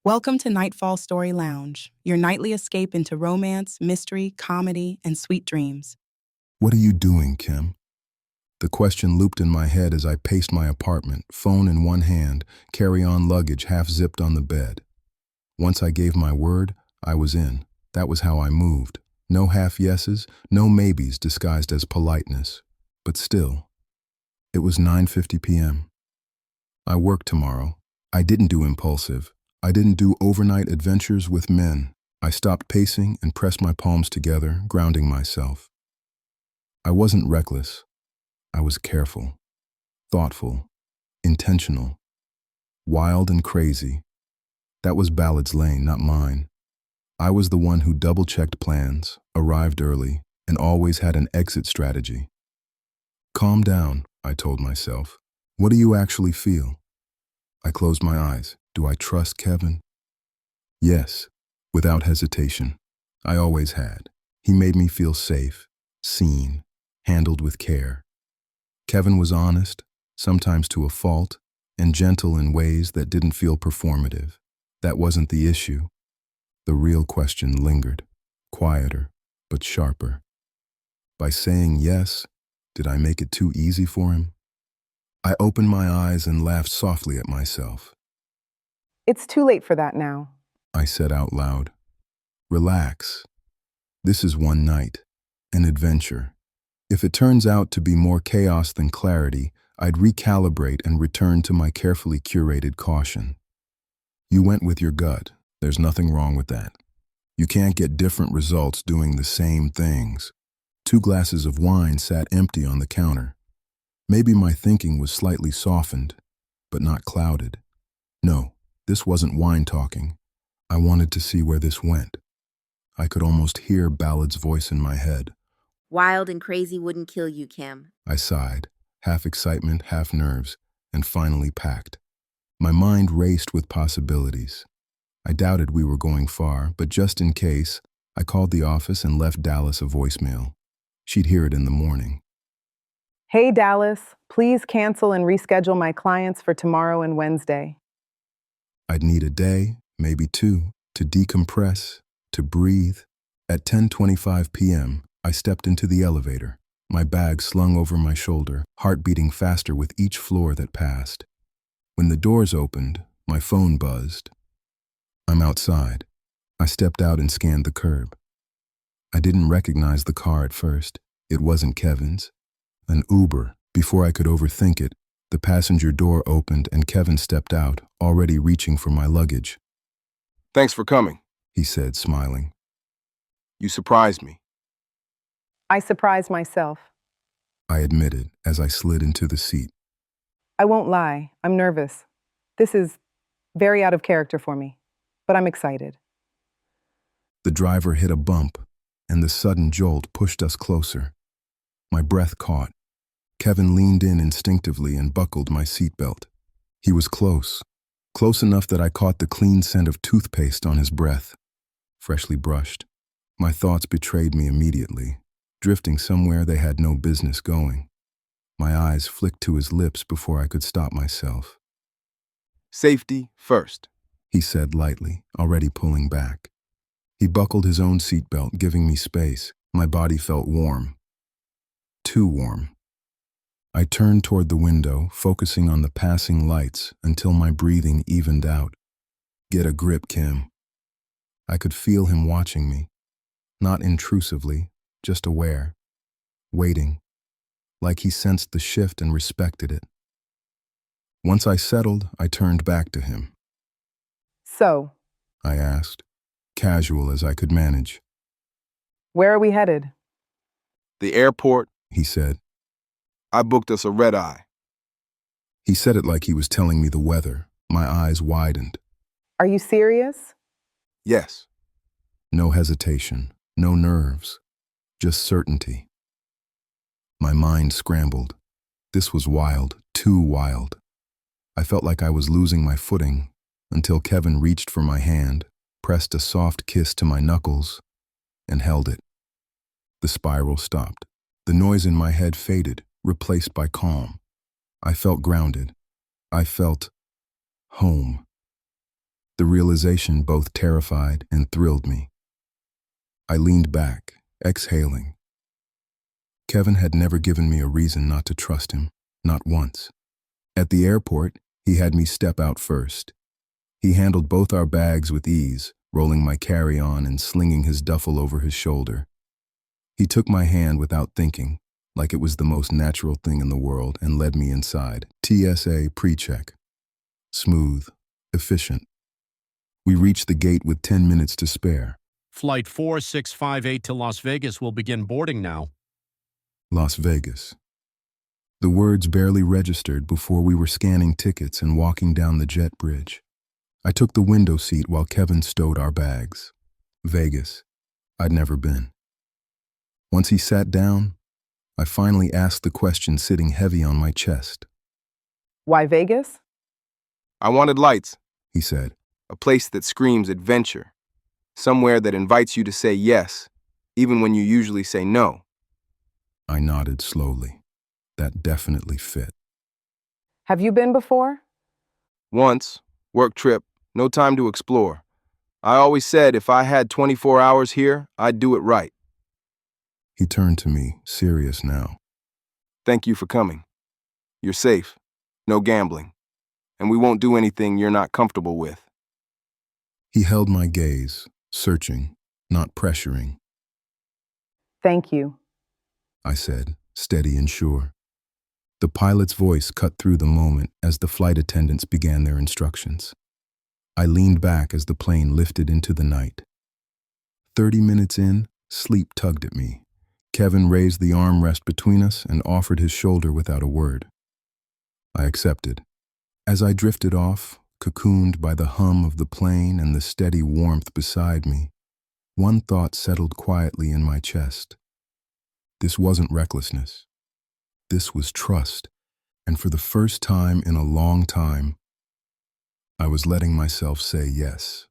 Welcome to Nightfall Story Lounge, your nightly escape into romance, mystery, comedy, and sweet dreams. What are you doing, Chem? The question looped in my head as I paced my apartment, phone in one hand, carry-on luggage half-zipped on the bed. Once I gave my word, I was in. That was how I moved. No half-yeses, no maybes disguised as politeness. But still, it was 9:50 p.m. I work tomorrow. I didn't do impulsive. I didn't do overnight adventures with men. I stopped pacing and pressed my palms together, grounding myself. I wasn't reckless. I was careful, thoughtful, intentional, wild and crazy. That was Ballad's lane, not mine. I was the one who double-checked plans, arrived early, and always had an exit strategy. Calm down, I told myself. What do you actually feel? I closed my eyes. Do I trust Kevin? Yes, without hesitation. I always had. He made me feel safe, seen, handled with care. Kevin was honest, sometimes to a fault, and gentle in ways that didn't feel performative. That wasn't the issue. The real question lingered, quieter, but sharper. By saying yes, did I make it too easy for him? I opened my eyes and laughed softly at myself. It's too late for that now. I said out loud. Relax. This is one night, an adventure. If it turns out to be more chaos than clarity, I'd recalibrate and return to my carefully curated caution. You went with your gut. There's nothing wrong with that. You can't get different results doing the same things. 2 glasses of wine sat empty on the counter. Maybe my thinking was slightly softened, but not clouded. No, this wasn't wine talking. I wanted to see where this went. I could almost hear Ballad's voice in my head. Wild and crazy wouldn't kill you, Chem. I sighed, half excitement, half nerves, and finally packed. My mind raced with possibilities. I doubted we were going far, but just in case, I called the office and left Dallas a voicemail. She'd hear it in the morning. Hey, Dallas, please cancel and reschedule my clients for tomorrow and Wednesday. I'd need a day, maybe 2, to decompress, to breathe. At 10:25 p.m., I stepped into the elevator, my bag slung over my shoulder, heart beating faster with each floor that passed. When the doors opened, my phone buzzed. I'm outside. I stepped out and scanned the curb. I didn't recognize the car at first. It wasn't Kevin's. An Uber. Before I could overthink it, the passenger door opened and Kevin stepped out, already reaching for my luggage. Thanks for coming, He said, smiling. you surprised me. I surprised myself. I admitted as I slid into the seat. I won't lie, I'm nervous. This is very out of character for me, but I'm excited. The driver hit a bump, and the sudden jolt pushed us closer. My breath caught. Kevin leaned in instinctively and buckled my seatbelt. He was close enough that I caught the clean scent of toothpaste on his breath, freshly brushed. My thoughts betrayed me immediately, drifting somewhere they had no business going. My eyes flicked to his lips before I could stop myself. Safety first. He said lightly, already pulling back. He buckled his own seatbelt, giving me space. My body felt warm. Too warm. I turned toward the window, focusing on the passing lights until my breathing evened out. Get a grip, Kim. I could feel him watching me. Not intrusively, just aware. Waiting. Like he sensed the shift and respected it. Once I settled, I turned back to him. So, I asked, casual as I could manage. where are we headed? The airport, He said. I booked us a red eye. He said it like he was telling me the weather. My eyes widened. Are you serious? Yes, No hesitation, no nerves, just certainty. My mind scrambled. This was wild, too wild. I felt like I was losing my footing until Kevin reached for my hand, pressed a soft kiss to my knuckles, and held it. The spiral stopped. The noise in my head faded, replaced by calm. I felt grounded. I felt home. The realization both terrified and thrilled me. I leaned back, exhaling. Kevin had never given me a reason not to trust him, not once. At the airport, he had me step out first. He handled both our bags with ease, rolling my carry-on and slinging his duffel over his shoulder. He took my hand without thinking, like it was the most natural thing in the world, and led me inside. TSA pre-check. Smooth, efficient. We reached the gate with 10 minutes to spare. Flight 4658 to Las Vegas will begin boarding now. Las Vegas. The words barely registered before we were scanning tickets and walking down the jet bridge. I took the window seat while Kevin stowed our bags. Vegas. I'd never been. Once he sat down, I finally asked the question sitting heavy on my chest. Why Vegas? I wanted lights, He said. a place that screams adventure, somewhere that invites you to say yes, even when you usually say no. I nodded slowly. That definitely fit. Have you been before? Once, work trip, no time to explore. I always said if I had 24 hours here, I'd do it right. He turned to me, serious now. Thank you for coming. You're safe, no gambling, and we won't do anything you're not comfortable with. He held my gaze, searching, not pressuring. Thank you. I said, steady and sure. The pilot's voice cut through the moment as the flight attendants began their instructions. I leaned back as the plane lifted into the night. 30 minutes in, sleep tugged at me. Kevin raised the armrest between us and offered his shoulder without a word. I accepted. As I drifted off, cocooned by the hum of the plane and the steady warmth beside me, one thought settled quietly in my chest. This wasn't recklessness. This was trust, and for the first time in a long time, I was letting myself say yes.